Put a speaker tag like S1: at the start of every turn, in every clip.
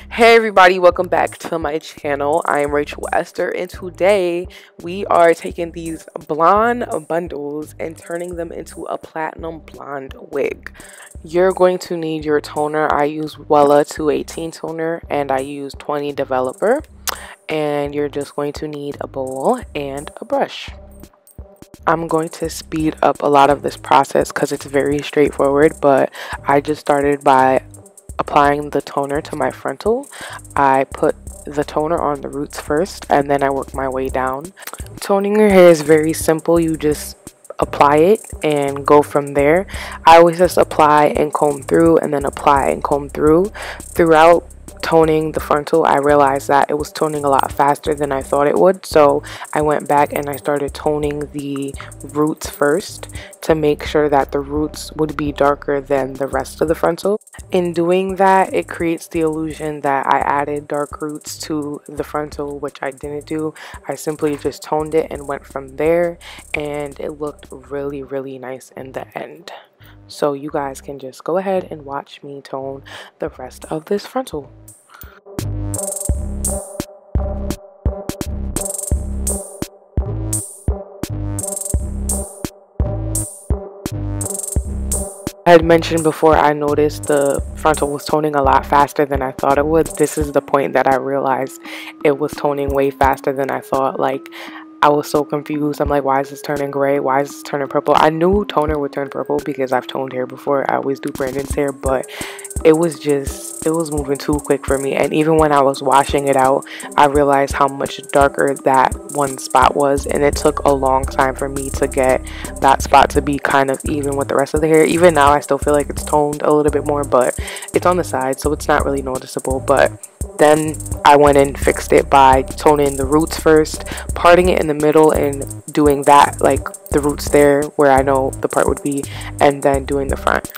S1: Hey everybody, welcome back to my channel. I am RachelEsther, and today we are taking these blonde bundles and turning them into a platinum blonde wig. You're going to need your toner. I use Wella 218 toner and I use 20 developer, and you're just going to need a bowl and a brush. I'm going to speed up a lot of this process because it's very straightforward, but I just started by applying the toner to my frontal. I put the toner on the roots first and then I work my way down. Toning your hair is very simple. You just apply it and go from there. I always just apply and comb through and then apply and comb through. Throughout toning the frontal, I realized that it was toning a lot faster than I thought it would, so I went back and I started toning the roots first to make sure that the roots would be darker than the rest of the frontal. In doing that, it creates the illusion that I added dark roots to the frontal, which I didn't do. I simply just toned it and went from there, and it looked really nice in the end. So you guys can just go ahead and watch me tone the rest of this frontal. I had mentioned before, I noticed the frontal was toning a lot faster than I thought it would. This is the point that I realized it was toning way faster than I thought. Like, I was so confused. I'm like, why is this turning gray? Why is this turning purple? I knew toner would turn purple because I've toned hair before. I always do Brandon's hair, but it was moving too quick for me. And even when I was washing it out, I realized how much darker that one spot was, and it took a long time for me to get that spot to be kind of even with the rest of the hair. Even now I still feel like it's toned a little bit more, but it's on the side, so it's not really noticeable. But then I went and fixed it by toning the roots first, parting it in the middle and doing that, like the roots there where I know the part would be, and then doing the front.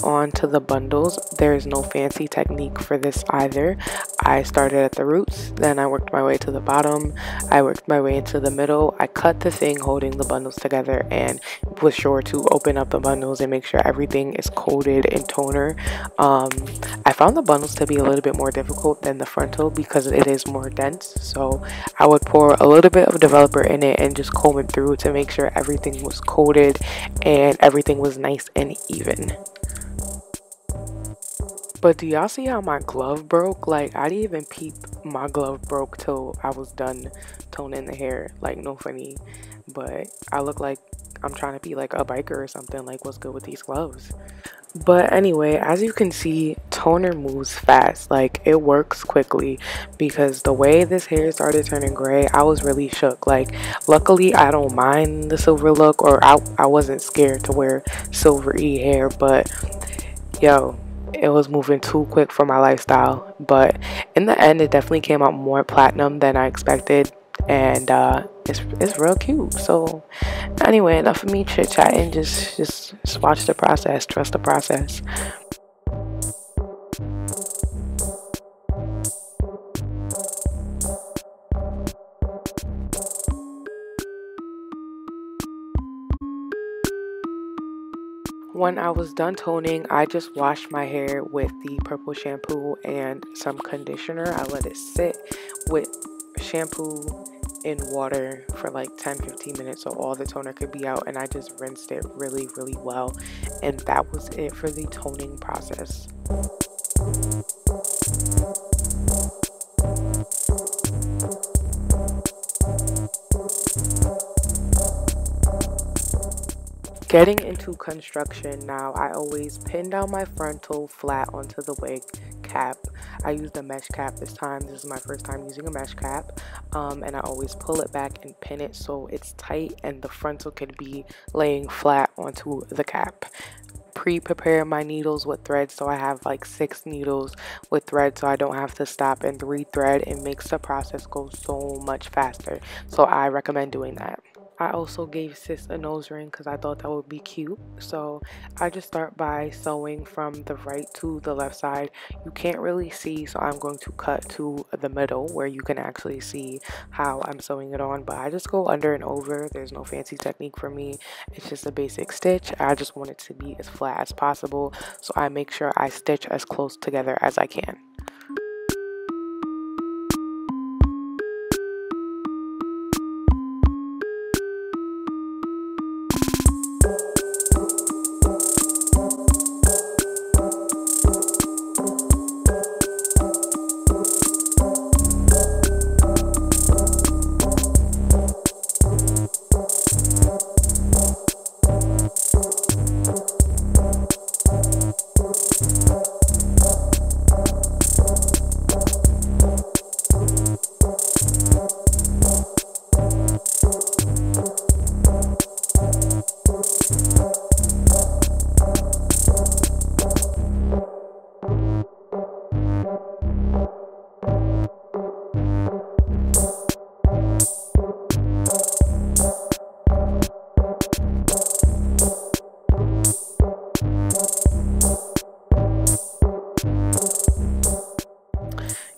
S1: On to the bundles. There is no fancy technique for this either. I started at the roots, then I worked my way to the bottom, I worked my way into the middle. I cut the thing holding the bundles together and was sure to open up the bundles and make sure everything is coated in toner. I found the bundles to be a little bit more difficult than the frontal because it is more dense, so I would pour a little bit of developer in it and just comb it through to make sure everything was coated and everything was nice and even. But do y'all see how my glove broke? Like, I didn't even peep my glove broke till I was done toning the hair. Like, no funny. But I look like I'm trying to be like a biker or something. Like, what's good with these gloves? But anyway, as you can see, toner moves fast. Like, it works quickly, because the way this hair started turning gray, I was really shook. Like, luckily I don't mind the silver look, or I wasn't scared to wear silvery hair, but yo, it was moving too quick for my lifestyle. But in the end, it definitely came out more platinum than I expected, and it's real cute. So anyway, enough of me chit chatting. Just watch the process, trust the process. When I was done toning, I just washed my hair with the purple shampoo and some conditioner. I let it sit with shampoo in water for like 10-15 minutes so all the toner could be out, and I just rinsed it really well, and that was it for the toning process. Getting into construction now, I always pin down my frontal flat onto the wig cap. I used a mesh cap this time. This is my first time using a mesh cap, and I always pull it back and pin it so it's tight and the frontal could be laying flat onto the cap. pre-prepare my needles with thread, so I have like 6 needles with thread, so I don't have to stop and rethread. It makes the process go so much faster, so I recommend doing that. I also gave sis a nose ring because I thought that would be cute. So I just start by sewing from the right to the left side. You can't really see, so I'm going to cut to the middle where you can actually see how I'm sewing it on. But I just go under and over. There's no fancy technique for me. It's just a basic stitch. I just want it to be as flat as possible, so I make sure I stitch as close together as I can.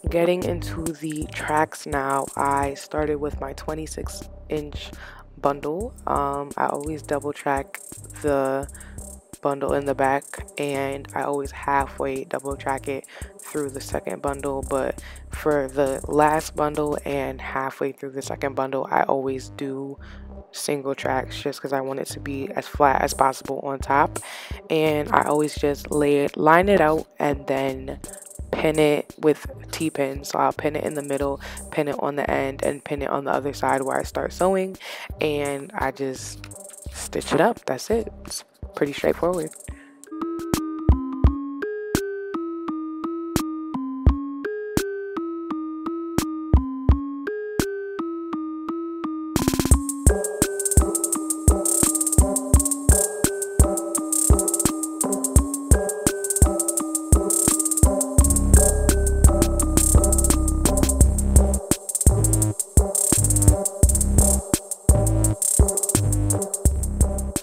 S1: Getting into the tracks now, I started with my 26-inch bundle. I always double track the bundle in the back, and I always halfway double track it through the second bundle, but for the last bundle and halfway through the second bundle, I always do single tracks just because I want it to be as flat as possible on top. And I always just line it out and then pin it with T-pin. So I'll pin it in the middle, pin it on the end, and pin it on the other side where I start sewing, and I just stitch it up. That's it. It's pretty straightforward.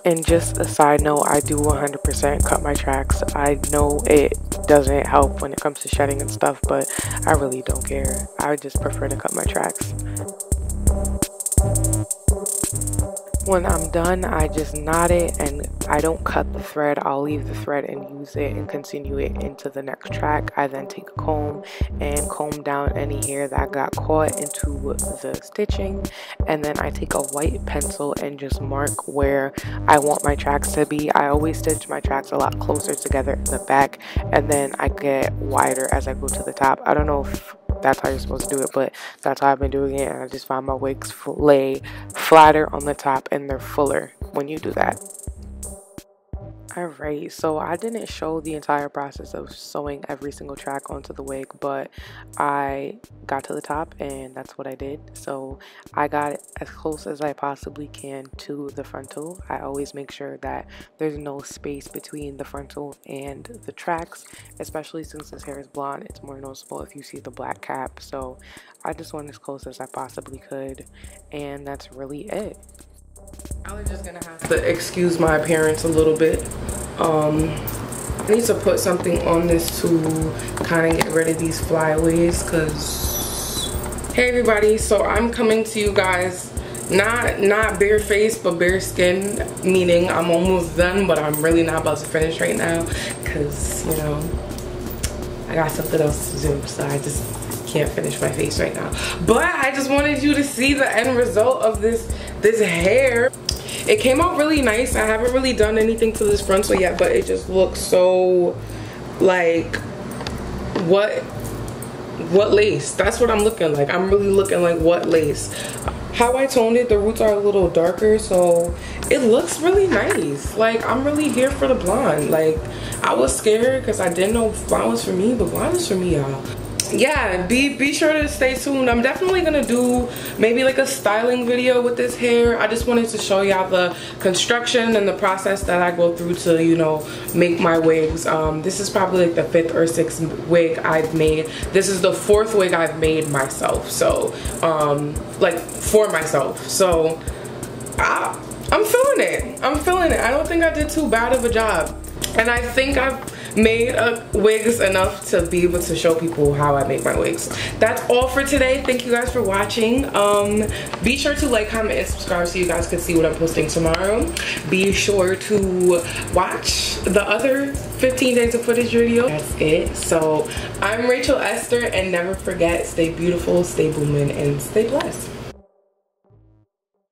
S1: And just a side note, I do 100% cut my tracks. I know it doesn't help when it comes to shedding and stuff, but I really don't care. I just prefer to cut my tracks. When I'm done, I just knot it, and I don't cut the thread. I'll leave the thread and use it and continue it into the next track. I then take a comb and comb down any hair that got caught into the stitching, and then I take a white pencil and just mark where I want my tracks to be. I always stitch my tracks a lot closer together in the back, and then I get wider as I go to the top. I don't know if that's how you're supposed to do it, but that's how I've been doing it, and I just find my wigs lay flatter on the top and they're fuller when you do that. Alright, so I didn't show the entire process of sewing every single track onto the wig, but I got to the top and that's what I did. So I got it as close as I possibly can to the frontal. I always make sure that there's no space between the frontal and the tracks, especially since this hair is blonde. It's more noticeable if you see the black cap. So I just went as close as I possibly could, and that's really it. I'm just gonna have to excuse my appearance a little bit. I need to put something on this to kind of get rid of these flyaways, because hey everybody, so I'm coming to you guys not bare face but bare skin, meaning I'm almost done, but I'm really not about to finish right now because, you know, I got something else to do, so I just can't finish my face right now. But I just wanted you to see the end result of this hair. It came out really nice. I haven't really done anything to this frontal yet, but it just looks so like what lace. That's what I'm looking like. I'm really looking like what lace. How I toned it, the roots are a little darker, so it looks really nice. Like, I'm really here for the blonde. Like, I was scared because I didn't know blonde was for me, but blonde is for me, y'all. yeah, be sure to stay tuned. I'm definitely gonna do maybe like a styling video with this hair. I just wanted to show y'all the construction and the process that I go through to, you know, make my wigs. This is probably like the 5th or 6th wig I've made. This is the 4th wig I've made myself, so like for myself. So I'm feeling it. I'm feeling it. I don't think I did too bad of a job, and I think I've made wigs enough to be able to show people how I make my wigs. That's all for today. Thank you guys for watching. Be sure to like, comment, and subscribe so you guys can see what I'm posting tomorrow. Be sure to watch the other 15 days of footage video. That's it. So I'm Rachel Esther, and never forget, stay beautiful, stay booming, and stay blessed.